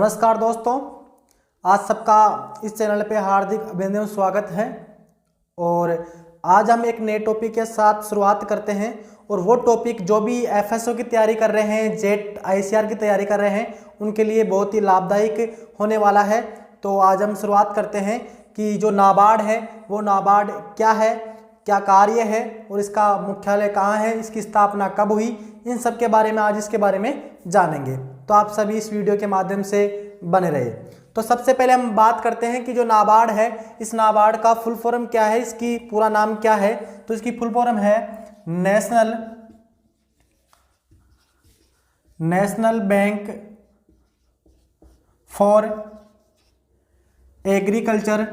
नमस्कार दोस्तों, आज सबका इस चैनल पे हार्दिक अभिनंदन स्वागत है। और आज हम एक नए टॉपिक के साथ शुरुआत करते हैं। और वो टॉपिक जो भी एफएसओ की तैयारी कर रहे हैं, जेट आईसीआर की तैयारी कर रहे हैं, उनके लिए बहुत ही लाभदायक होने वाला है। तो आज हम शुरुआत करते हैं कि जो नाबार्ड है वो नाबार्ड क्या है, क्या कार्य है और इसका मुख्यालय कहाँ है, इसकी स्थापना कब हुई, इन सब के बारे में आज इसके बारे में जानेंगे। तो आप सभी इस वीडियो के माध्यम से बने रहे। तो सबसे पहले हम बात करते हैं कि जो नाबार्ड है, इस नाबार्ड का फुल फॉर्म क्या है, इसकी पूरा नाम क्या है। तो इसकी फुल फॉर्म है national bank for agriculture,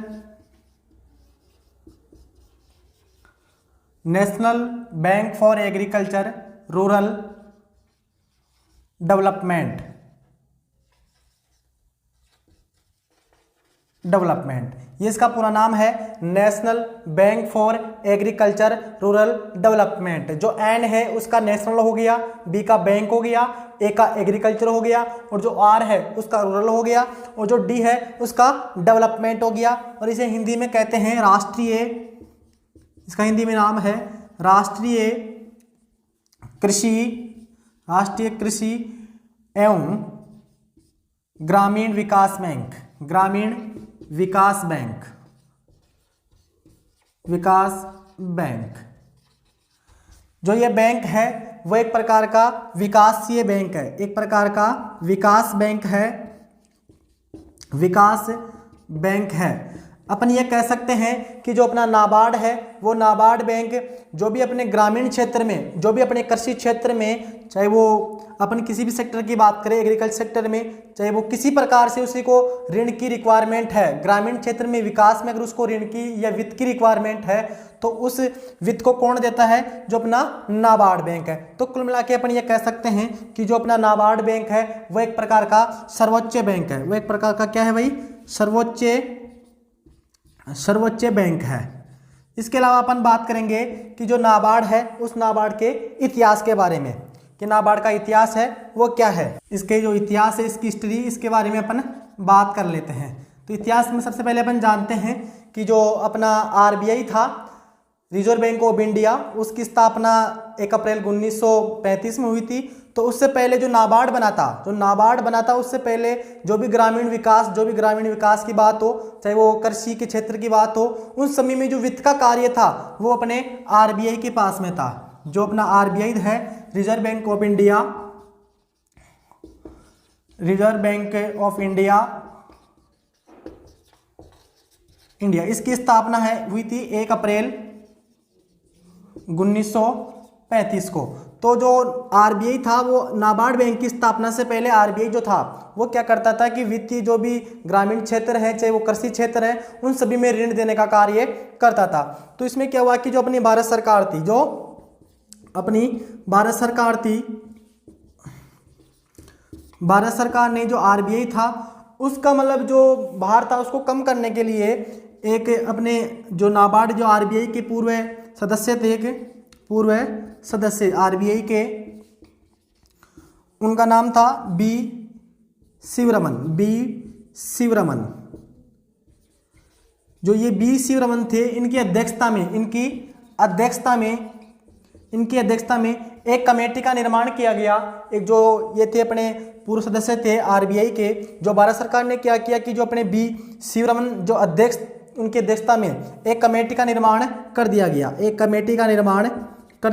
national bank for agriculture rural development. ये इसका पूरा नाम है, national bank for agriculture rural development. जो एन है उसका नेशनल हो गया, बी का बैंक हो गया, ए का एग्रीकल्चर हो गया, और जो आर है उसका रूरल हो गया, और जो डी है उसका डेवलपमेंट हो गया। और इसे हिंदी में कहते हैं राष्ट्रीय, इसका हिंदी में नाम है राष्ट्रीय कृषि एवं ग्रामीण विकास बैंक। जो ये बैंक है वो एक प्रकार का विकासीय बैंक है, एक प्रकार का विकास बैंक है। अपन ये कह सकते हैं कि जो अपना नाबार्ड है वो नाबार्ड बैंक जो भी अपने ग्रामीण क्षेत्र में, जो भी अपने कृषि क्षेत्र में, चाहे वो अपन किसी भी सेक्टर की बात करें, एग्रीकल्चर सेक्टर में, चाहे वो किसी प्रकार से उसी को ऋण की रिक्वायरमेंट है, ग्रामीण क्षेत्र में विकास में अगर उसको ऋण की या वित्त की रिक्वायरमेंट है, तो उस वित्त को कौन देता है? जो अपना नाबार्ड बैंक है। तो कुल मिला के अपन ये कह सकते हैं कि जो अपना नाबार्ड बैंक है वो एक प्रकार का सर्वोच्च बैंक है। वो एक प्रकार का क्या है भाई? सर्वोच्च बैंक है। इसके अलावा अपन बात करेंगे कि जो नाबार्ड है उस नाबार्ड के इतिहास के बारे में, कि नाबार्ड का इतिहास है वो क्या है, इसके जो इतिहास है, इसकी हिस्ट्री, इसके बारे में अपन बात कर लेते हैं। तो इतिहास में सबसे पहले अपन जानते हैं कि जो अपना आरबीआई था, रिजर्व बैंक ऑफ इंडिया, उसकी स्थापना 1 अप्रैल 1935 में हुई थी। तो उससे पहले जो नाबार्ड बना था उससे पहले जो भी ग्रामीण विकास की बात हो, चाहे वो कृषि के क्षेत्र की बात हो, उन समय में जो वित्त का कार्य था वो अपने आरबीआई के पास में था। जो अपना आरबीआई है, रिजर्व बैंक ऑफ इंडिया, इसकी स्थापना हुई थी 1 अप्रैल 1935 को। तो जो आरबीआई था वो नाबार्ड बैंक की स्थापना से पहले आरबीआई जो था वो क्या करता था कि वित्तीय जो भी ग्रामीण क्षेत्र है, चाहे वो कृषि क्षेत्र है, उन सभी में ऋण देने का कार्य करता था। तो इसमें क्या हुआ कि जो अपनी भारत सरकार ने जो आरबीआई था उसका मतलब जो भार था उसको कम करने के लिए एक अपने जो नाबार्ड जो आरबीआई के पूर्व सदस्य आरबीआई के, उनका नाम था बी शिवरमन। जो ये बी शिवरमन थे, इनकी अध्यक्षता में एक कमेटी का निर्माण किया गया। एक जो ये थे अपने पूर्व सदस्य थे आरबीआई के, जो भारत सरकार ने क्या किया कि जो अपने बी शिवरमन जो अध्यक्ष, उनकी अध्यक्षता में एक कमेटी का निर्माण कर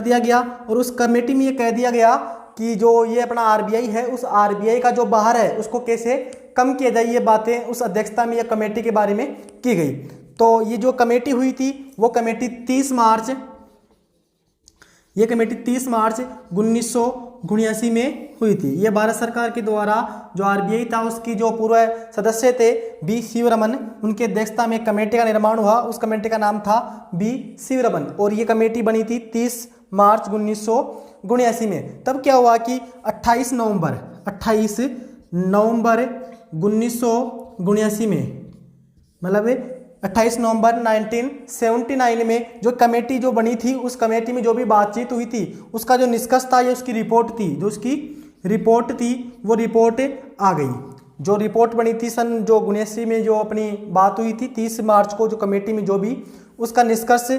दिया गया। और उस कमेटी में ये कह दिया गया कि जो ये अपना आरबीआई है, उस आरबीआई का जो बाहर है उसको कैसे कम किया जाए, ये बातें उस अध्यक्षता में या कमेटी के बारे में की गई। तो ये जो कमेटी हुई थी वो कमेटी 30 मार्च 1979 में हुई थी। ये भारत सरकार के द्वारा जो आरबीआई था उसकी जो पूर्व सदस्य थे बी शिवरमन, उनकी अध्यक्षता में कमेटी का निर्माण हुआ। उस कमेटी का नाम था बी शिवरमन, और ये कमेटी बनी थी 30 मार्च 1979 में। तब क्या हुआ कि 28 नवंबर 1979 में, मतलब 28 नवंबर 1979 में जो कमेटी जो बनी थी, उस कमेटी में जो भी बातचीत हुई थी उसका जो निष्कर्ष था या उसकी रिपोर्ट थी, वो रिपोर्ट आ गई। जो रिपोर्ट बनी थी सन जो 1979 में जो अपनी बात हुई थी 30 मार्च को जो कमेटी में जो भी उसका निष्कर्ष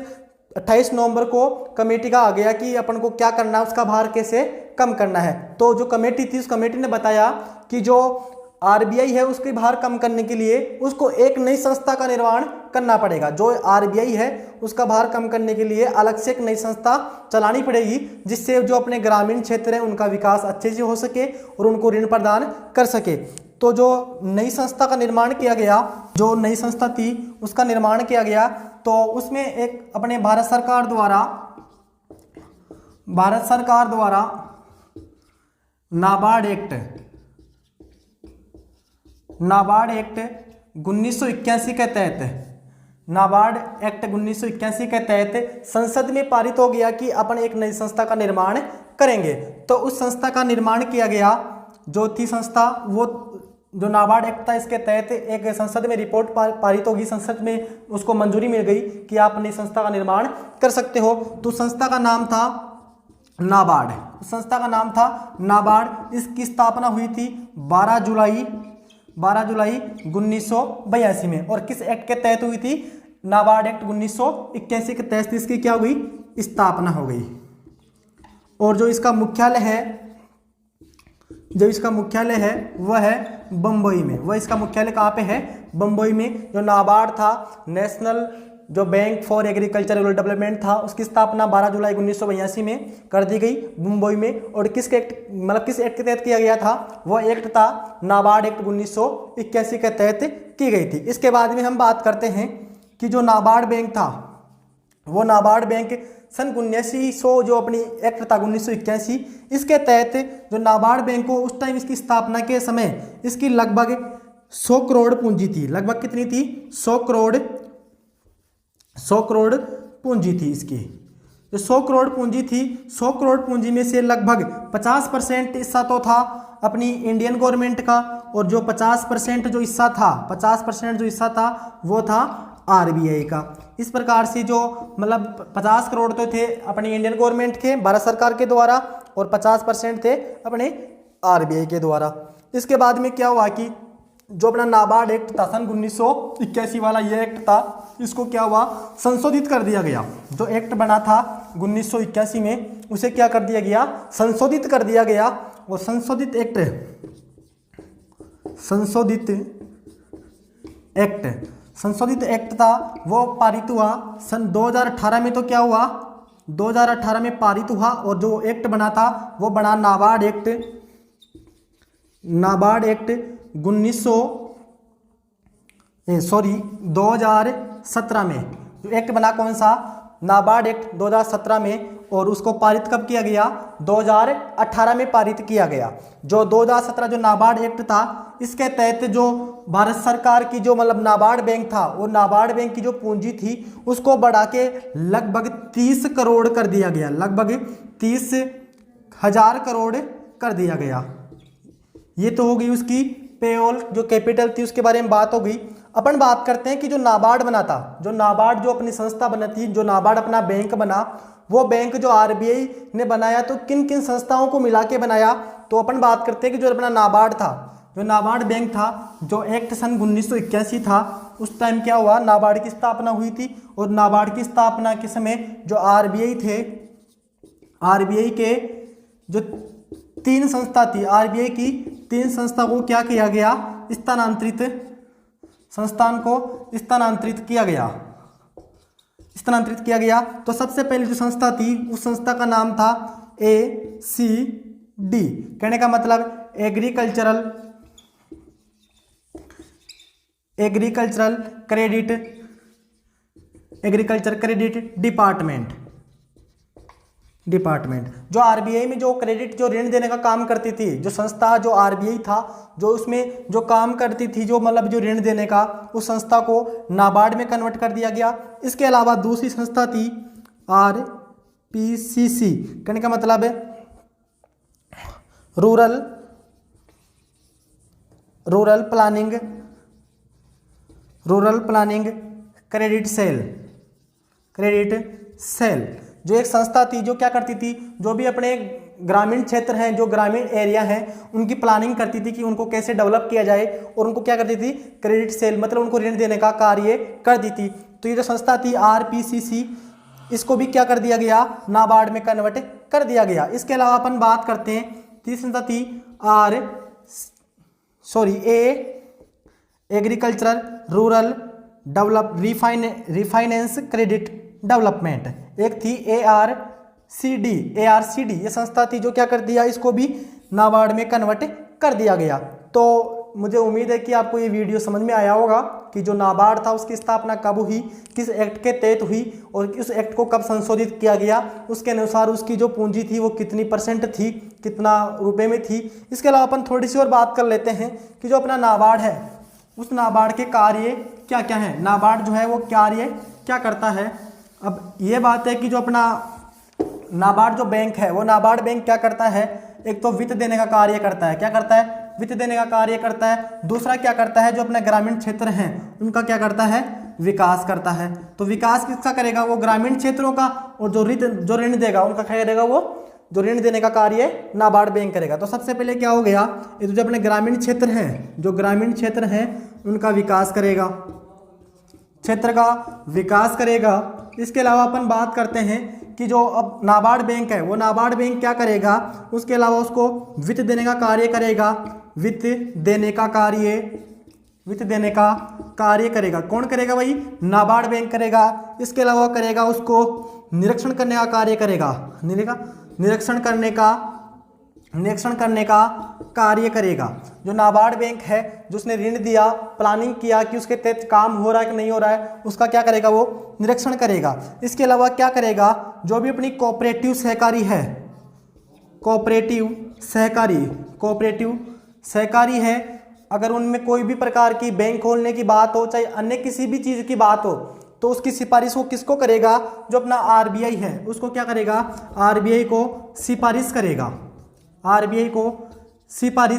28 नवंबर को कमेटी का आ गया कि अपन को क्या करना है, उसका भार कैसे कम करना है। तो जो कमेटी थी उस कमेटी ने बताया कि जो आरबीआई है उसके भार कम करने के लिए उसको एक नई संस्था का निर्माण करना पड़ेगा। जो आरबीआई है उसका भार कम करने के लिए अलग से एक नई संस्था चलानी पड़ेगी, जिससे जो अपने ग्रामीण क्षेत्र है उनका विकास अच्छे से हो सके और उनको ऋण प्रदान कर सके। तो जो नई संस्था का निर्माण किया गया, जो नई संस्था थी उसका निर्माण किया गया, तो उसमें एक अपने भारत सरकार द्वारा नाबार्ड एक्ट 1981 के तहत नाबार्ड एक्ट 1981 के तहत संसद में पारित हो गया कि अपन एक नई संस्था का निर्माण करेंगे। तो उस संस्था का निर्माण किया गया, जो थी संस्था वो जो नाबार्ड एक्ट था, इसके तहत एक संसद में रिपोर्ट पारित होगी, संसद में उसको मंजूरी मिल गई कि आप नई संस्था का निर्माण कर सकते हो। तो संस्था का नाम था नाबार्ड, संस्था का नाम था नाबार्ड। इसकी स्थापना हुई थी 12 जुलाई 1982 में। और किस एक्ट के तहत हुई थी? नाबार्ड एक्ट 1981 के तहत इसकी क्या हुई? स्थापना हो गई। और जो इसका मुख्यालय है वह है बम्बई में। वह इसका मुख्यालय कहाँ पे है? बम्बई में। जो नाबार्ड था, नेशनल जो बैंक फॉर एग्रीकल्चरल डेवलपमेंट था, उसकी स्थापना 12 जुलाई 1982 में कर दी गई मुंबई में। और किस एक्ट के तहत किया गया था? वह एक्ट था नाबार्ड एक्ट 1981 के तहत की गई थी। इसके बाद में हम बात करते हैं कि जो नाबार्ड बैंक था, वो नाबार्ड बैंक सन 1900 जो अपनी एक्ट था 1981, इसके तहत जो नाबार्ड बैंक को उस टाइम इसकी स्थापना के समय इसकी लगभग 100 करोड़ पूंजी थी। लगभग कितनी थी? 100 करोड़ पूंजी थी इसकी। जो 100 करोड़ पूंजी थी, 100 करोड़ पूंजी में से लगभग 50% हिस्सा तो था अपनी इंडियन गवर्नमेंट का, और जो 50% जो हिस्सा था वो था आरबीआई का। इस प्रकार से जो मतलब 50 करोड़ तो थे अपनी इंडियन गवर्नमेंट के, भारत सरकार के द्वारा, और 50% थे अपने आरबीआई के द्वारा। इसके बाद में क्या हुआ कि जो अपना नाबार्ड एक्ट था सन 1981 वाला ये एक्ट था, इसको क्या हुआ? संशोधित कर दिया गया। जो एक्ट बना था 1981 में, उसे क्या कर दिया गया? संशोधित कर दिया गया। और संशोधित एक्ट था वो पारित हुआ सन 2018 में। तो क्या हुआ? 2018 में पारित हुआ। और जो एक्ट बना था वो बना नाबार्ड एक्ट 2017 में। जो एक्ट बना कौन सा? नाबार्ड एक्ट 2017 में। और उसको पारित कब किया गया? 2018 में पारित किया गया। जो 2017 जो नाबार्ड एक्ट था, इसके तहत जो भारत सरकार की जो मतलब नाबार्ड बैंक था, वो नाबार्ड बैंक की जो पूंजी थी उसको बढ़ा के लगभग 30 करोड़ कर दिया गया। लगभग 30,000 करोड़ कर दिया गया। ये तो हो गई उसकी पेरोल जो कैपिटल थी, उसके बारे में बात हो गई। अपन बात करते हैं कि जो नाबार्ड बना था, जो नाबार्ड जो अपनी संस्था बनी थी, जो नाबार्ड अपना बैंक बना, वो बैंक जो आरबीआई ने बनाया, तो किन किन संस्थाओं को मिला के बनाया? तो अपन बात करते हैं कि जो अपना नाबार्ड था, जो नाबार्ड बैंक था, जो एक्ट सन 1981 था, उस टाइम क्या हुआ? नाबार्ड की स्थापना हुई थी। और नाबार्ड की स्थापना के समय जो आरबीआई थे, आरबीआई के जो 3 संस्था थी, आरबीआई की 3 संस्था को क्या किया गया? स्थानांतरित किया गया। तो सबसे पहले जो संस्था थी, उस संस्था का नाम था ACD। कहने का मतलब एग्रीकल्चरल क्रेडिट डिपार्टमेंट। जो आरबीआई में जो क्रेडिट जो ऋण देने का काम करती थी, जो संस्था जो आरबीआई था, जो उसमें जो काम करती थी, जो मतलब जो ऋण देने का, उस संस्था को नाबार्ड में कन्वर्ट कर दिया गया। इसके अलावा दूसरी संस्था थी RPCC। कहने का मतलब है रूरल प्लानिंग क्रेडिट सेल। जो एक संस्था थी जो क्या करती थी, जो भी अपने ग्रामीण क्षेत्र हैं, जो ग्रामीण एरिया हैं, उनकी प्लानिंग करती थी कि उनको कैसे डेवलप किया जाए, और उनको क्या करती थी, क्रेडिट सेल मतलब उनको ऋण देने का कार्य कर दी थी। तो ये जो संस्था थी RPCC, इसको भी क्या कर दिया गया, नाबार्ड में कन्वर्ट कर दिया गया। इसके अलावा अपन बात करते हैं, तीसरी संस्था थी agricultural rural develop refinance credit development. एक थी ARCD, ये संस्था थी जो क्या कर दिया, इसको भी नाबार्ड में कन्वर्ट कर दिया गया। तो मुझे उम्मीद है कि आपको ये वीडियो समझ में आया होगा कि जो नाबार्ड था उसकी स्थापना कब हुई, किस एक्ट के तहत हुई, और उस एक्ट को कब संशोधित किया गया, उसके अनुसार उसकी जो पूंजी थी वो कितनी % थी, कितना रुपए में थी। इसके अलावा अपन थोड़ी सी और बात कर लेते हैं कि जो अपना नाबार्ड है, उस नाबार्ड के कार्य क्या क्या हैं, नाबार्ड जो है वो कार्य क्या करता है। अब ये बात है कि जो अपना नाबार्ड जो बैंक है, वो नाबार्ड बैंक क्या करता है, एक तो वित्त देने का कार्य करता है, क्या करता है, वित्त देने का कार्य करता है। दूसरा क्या करता है, जो अपने ग्रामीण क्षेत्र हैं उनका क्या करता है, विकास करता है। तो विकास किसका करेगा, वो ग्रामीण क्षेत्रों का, और जो ऋण देगा उनका क्या करेगा, वो जो ऋण देने का कार्य नाबार्ड बैंक करेगा। तो सबसे पहले क्या हो गया, ये जो अपने ग्रामीण क्षेत्र हैं, जो ग्रामीण क्षेत्र हैं उनका विकास करेगा, क्षेत्र का विकास करेगा। इसके अलावा अपन बात करते हैं कि जो अब नाबार्ड बैंक है, वो नाबार्ड बैंक क्या करेगा, उसके अलावा उसको वित्त देने का कार्य करेगा, वित्त देने का कार्य करेगा। कौन करेगा भाई, नाबार्ड बैंक करेगा। इसके अलावा करेगा उसको निरीक्षण करने का कार्य करेगा, निरीक्षण करने का कार्य करेगा। जो नाबार्ड बैंक है, जो उसने ऋण दिया, प्लानिंग किया कि उसके तहत काम हो रहा है कि नहीं हो रहा है, उसका क्या करेगा, वो निरीक्षण करेगा। इसके अलावा क्या करेगा, जो भी अपनी कोऑपरेटिव सहकारी है, अगर उनमें कोई भी प्रकार की बैंक खोलने की बात हो, चाहे अन्य किसी भी चीज़ की बात हो, तो उसकी सिफारिश वो किसको करेगा, जो अपना RBI है उसको क्या करेगा, RBI को सिफारिश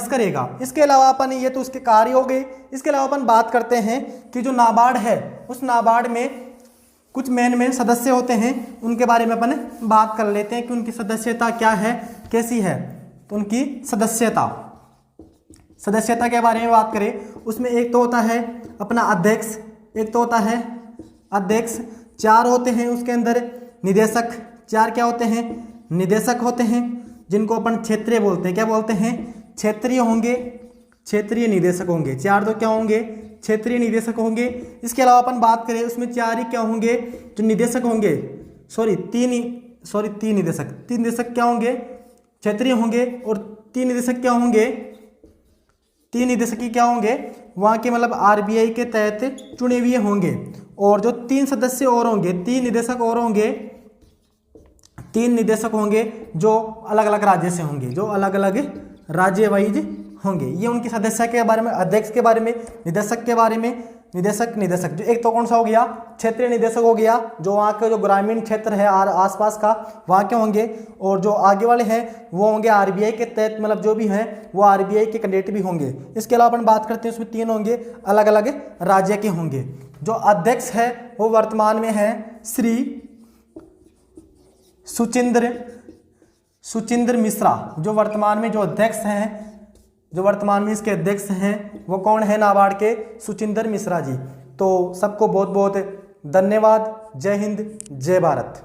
करेगा। इसके अलावा अपन, ये तो उसके कार्य हो गए। इसके अलावा अपन बात करते हैं कि जो नाबार्ड है, उस नाबार्ड में कुछ मेन सदस्य होते हैं, उनके बारे में अपन बात कर लेते हैं कि उनकी सदस्यता क्या है, कैसी है। तो उनकी सदस्यता के बारे में बात करें, उसमें एक तो होता है अपना अध्यक्ष, एक तो होता है अध्यक्ष, 4 होते हैं उसके अंदर निदेशक, 4 क्या होते हैं, निदेशक होते हैं, जिनको अपन क्षेत्रीय बोलते हैं। क्या बोलते हैं, क्षेत्रीय निदेशक होंगे। 4 तो क्या होंगे, क्षेत्रीय निदेशक होंगे। इसके अलावा अपन बात करें, उसमें 4 ही क्या होंगे, जो निदेशक होंगे, तीन निदेशक क्या होंगे, क्षेत्रीय होंगे, और 3 निदेशक क्या होंगे, 3 निदेशक ही क्या होंगे, वहाँ के मतलब RBI के तहत चुने हुए होंगे। और जो 3 सदस्य और होंगे, 3 निदेशक और होंगे, 3 निदेशक होंगे जो अलग अलग राज्य से होंगे, जो अलग अलग राज्य वाइज होंगे। ये उनकी सदस्य के बारे में, अध्यक्ष के बारे में, निदेशक के बारे में। निदेशक जो एक तो कौन सा हो गया, क्षेत्रीय निदेशक हो गया, जो वहाँ के जो ग्रामीण क्षेत्र है आसपास का, वहाँ के होंगे। और जो आगे वाले हैं वो होंगे RBI के तहत, मतलब जो भी हैं वो RBI के कैंडिडेट भी होंगे। इसके अलावा अपन बात करते हैं, उसमें 3 होंगे अलग अलग राज्य के होंगे। जो अध्यक्ष है वो वर्तमान में है श्री सुचिंद्र मिश्रा। जो वर्तमान में इसके अध्यक्ष हैं वो कौन है, नाबार्ड के सुचिंद्र मिश्रा जी। तो सबको बहुत बहुत धन्यवाद। जय हिंद, जय भारत।